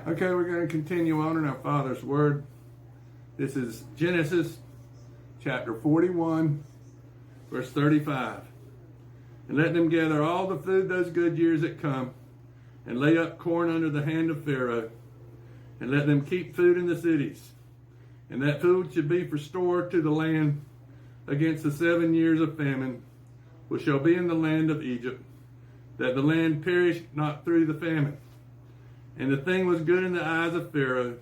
Okay, we're going to continue on in our Father's Word. This is Genesis chapter 41, verse 35. And let them gather all the food those good years that come, and lay up corn under the hand of Pharaoh, and let them keep food in the cities. And that food should be for store to the land against the 7 years of famine, which shall be in the land of Egypt, that the land perish not through the famine. And the thing was good in the eyes of Pharaoh,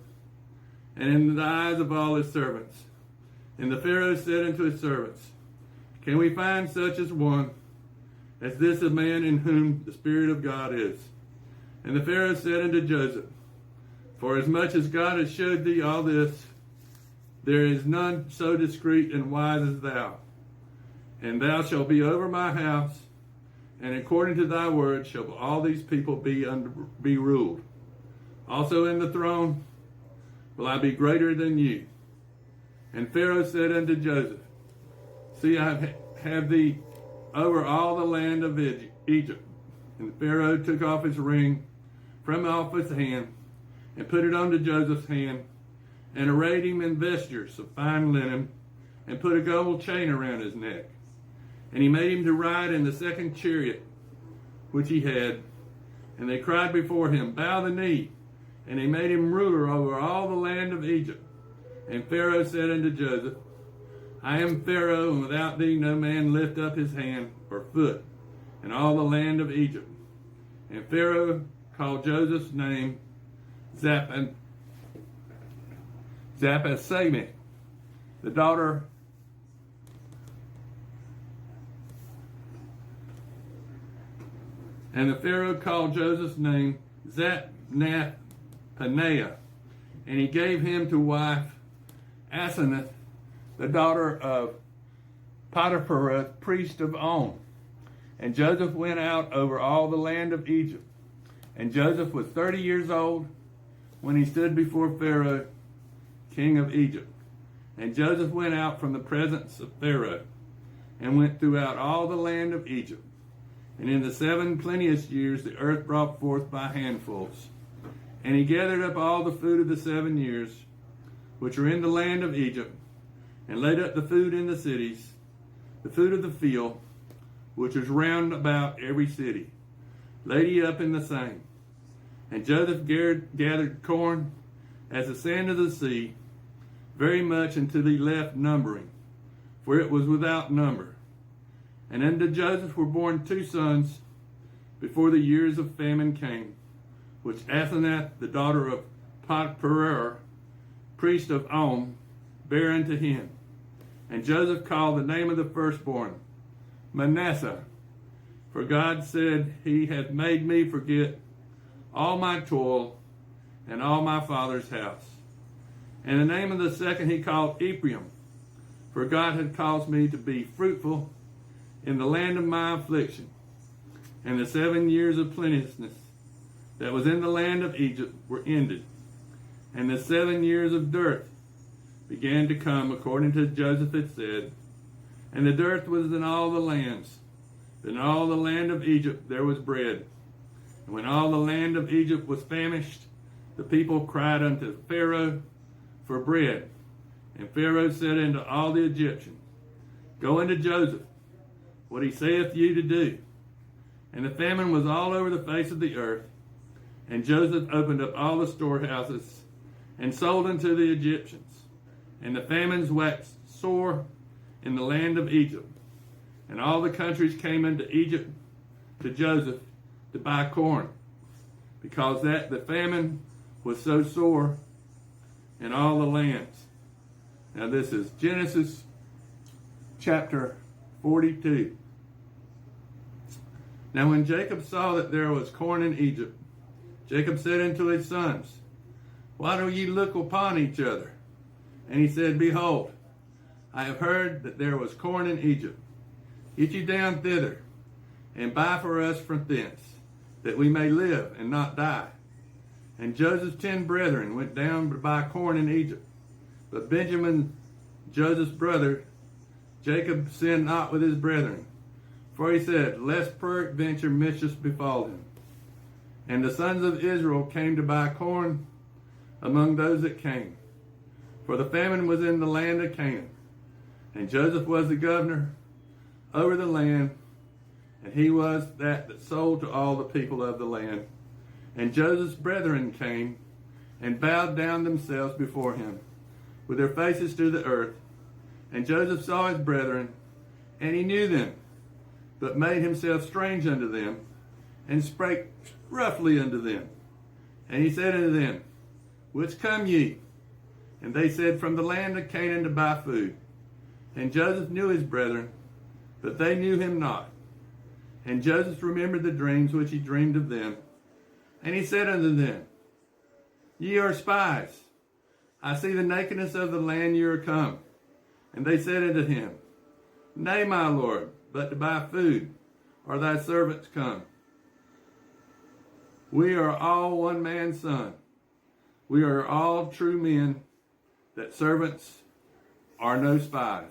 and in the eyes of all his servants. And the Pharaoh said unto his servants, Can we find such as one, as this a man in whom the Spirit of God is? And the Pharaoh said unto Joseph, Forasmuch as God has showed thee all this, there is none so discreet and wise as thou. And thou shalt be over my house, and according to thy word shall all these people be ruled. Also in the throne will I be greater than you. And Pharaoh said unto Joseph, See, I have thee over all the land of Egypt. And Pharaoh took off his ring from off his hand, and put it onto Joseph's hand, and arrayed him in vestures of fine linen, and put a gold chain around his neck. And he made him to ride in the second chariot which he had. And they cried before him, Bow the knee. And he made him ruler over all the land of Egypt. And Pharaoh said unto Joseph, I am Pharaoh, and without thee no man lift up his hand or foot in all the land of Egypt. And Pharaoh called Joseph's name Zaphenath, the daughter And the Pharaoh called Joseph's name Zaphenath Paneah, and he gave him to wife Asenath, the daughter of Potiphar, priest of On. And Joseph went out over all the land of Egypt. And Joseph was 30 years old when he stood before Pharaoh, king of Egypt. And Joseph went out from the presence of Pharaoh, and went throughout all the land of Egypt. And in the 7 plenteous years the earth brought forth by handfuls. And he gathered up all the food of the 7 years, which were in the land of Egypt, and laid up the food in the cities, the food of the field, which was round about every city, laid he up in the same. And Joseph gathered corn as the sand of the sea, very much until he left numbering, for it was without number. And unto Joseph were born 2 sons before the years of famine came, which Asenath, the daughter of Potiphar, priest of On, bare unto him. And Joseph called the name of the firstborn Manasseh, for God said, He hath made me forget all my toil and all my father's house. And the name of the second he called Ephraim, for God had caused me to be fruitful in the land of my affliction. And the 7 years of plenteousness that was in the land of Egypt were ended. And the 7 years of dearth began to come, according to Joseph had said. And the dearth was in all the lands. In all the land of Egypt there was bread. And when all the land of Egypt was famished, the people cried unto Pharaoh for bread. And Pharaoh said unto all the Egyptians, Go unto Joseph, what he saith you to do. And the famine was all over the face of the earth. And Joseph opened up all the storehouses, and sold unto the Egyptians. And the famines waxed sore in the land of Egypt. And all the countries came into Egypt to Joseph to buy corn, because that the famine was so sore in all the lands. Now this is Genesis chapter 42. Now when Jacob saw that there was corn in Egypt, Jacob said unto his sons, Why do ye look upon each other? And he said, Behold, I have heard that there was corn in Egypt. Get you down thither, and buy for us from thence, that we may live and not die. And Joseph's 10 brethren went down to buy corn in Egypt. But Benjamin, Joseph's brother, Jacob sinned not with his brethren, for he said, Lest peradventure mischief befall him. And the sons of Israel came to buy corn among those that came. For the famine was in the land of Canaan, and Joseph was the governor over the land, and he was that sold to all the people of the land. And Joseph's brethren came and bowed down themselves before him, with their faces to the earth. And Joseph saw his brethren, and he knew them, but made himself strange unto them, and spake roughly unto them. And he said unto them, Whence come ye? And they said, From the land of Canaan to buy food. And Joseph knew his brethren, but they knew him not. And Joseph remembered the dreams which he dreamed of them. And he said unto them, Ye are spies. I see the nakedness of the land ye are come. And they said unto him, Nay, my lord, but to buy food are thy servants come. We are all one man's son. We are all true men, that servants are no spies.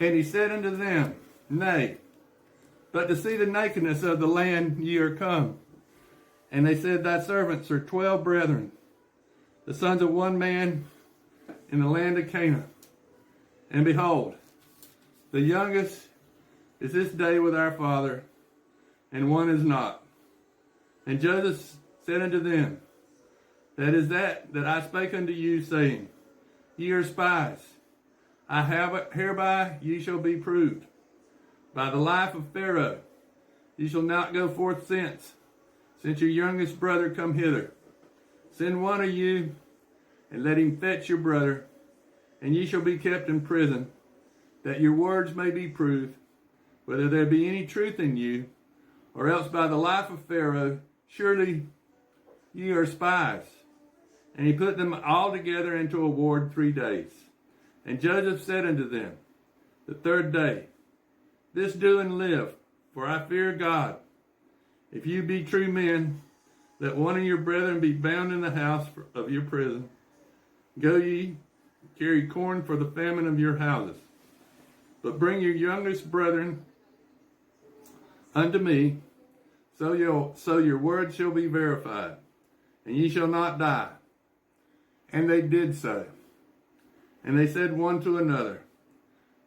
And he said unto them, Nay, but to see the nakedness of the land ye are come. And they said, Thy servants are 12 brethren, the sons of one man in the land of Canaan. And behold, the youngest is this day with our father, and one is not. And Joseph said unto them, That is that I spake unto you, saying, Ye are spies. I have it, hereby ye shall be proved. By the life of Pharaoh, ye shall not go forth since your youngest brother come hither. Send one of you, and let him fetch your brother, and ye shall be kept in prison, that your words may be proved, whether there be any truth in you, or else by the life of Pharaoh, surely ye are spies. And he put them all together into a ward 3 days. And Joseph said unto them, the third day, This do and live, for I fear God. If you be true men, let one of your brethren be bound in the house of your prison. Go ye, carry corn for the famine of your houses. But bring your youngest brethren unto me, so your word shall be verified, and ye shall not die. And they did so. And they said one to another,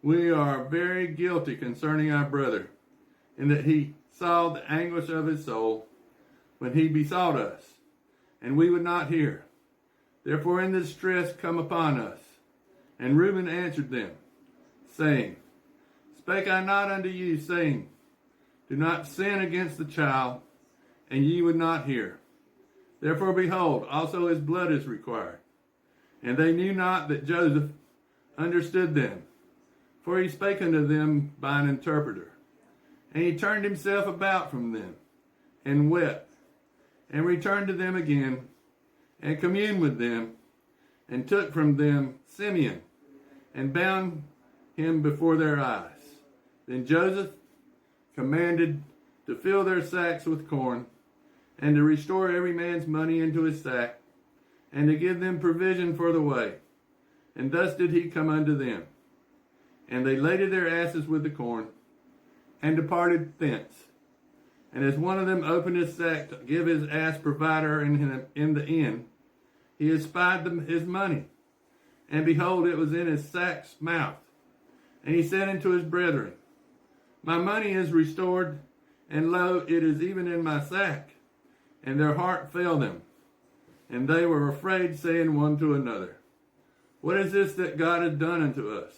We are very guilty concerning our brother, in that he saw the anguish of his soul when he besought us, and we would not hear. Therefore in this distress come upon us. And Reuben answered them, saying, Spake I not unto you, saying, Do not sin against the child, and ye would not hear. Therefore behold, also his blood is required. And they knew not that Joseph understood them, for he spake unto them by an interpreter. And he turned himself about from them, and wept, and returned to them again, and communed with them, and took from them Simeon, and bound him before their eyes. Then Joseph commanded to fill their sacks with corn, and to restore every man's money into his sack, and to give them provision for the way. And thus did he come unto them. And they laded their asses with the corn, and departed thence. And as one of them opened his sack to give his ass provider in the inn, he espied his money. And behold, it was in his sack's mouth. And he said unto his brethren, My money is restored, and lo, it is even in my sack. And their heart failed them. And they were afraid, saying one to another, What is this that God has done unto us?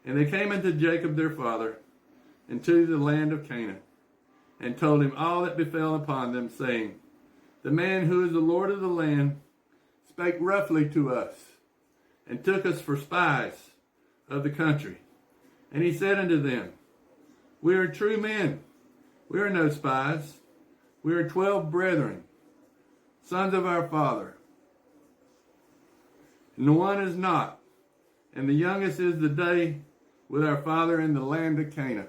And they came unto Jacob their father, and to the land of Canaan, and told him all that befell upon them, saying, The man who is the Lord of the land spake roughly to us, and took us for spies of the country. And he said unto them, We are true men. We are no spies. We are 12 brethren, sons of our father. And the one is not, and the youngest is the day with our father in the land of Canaan.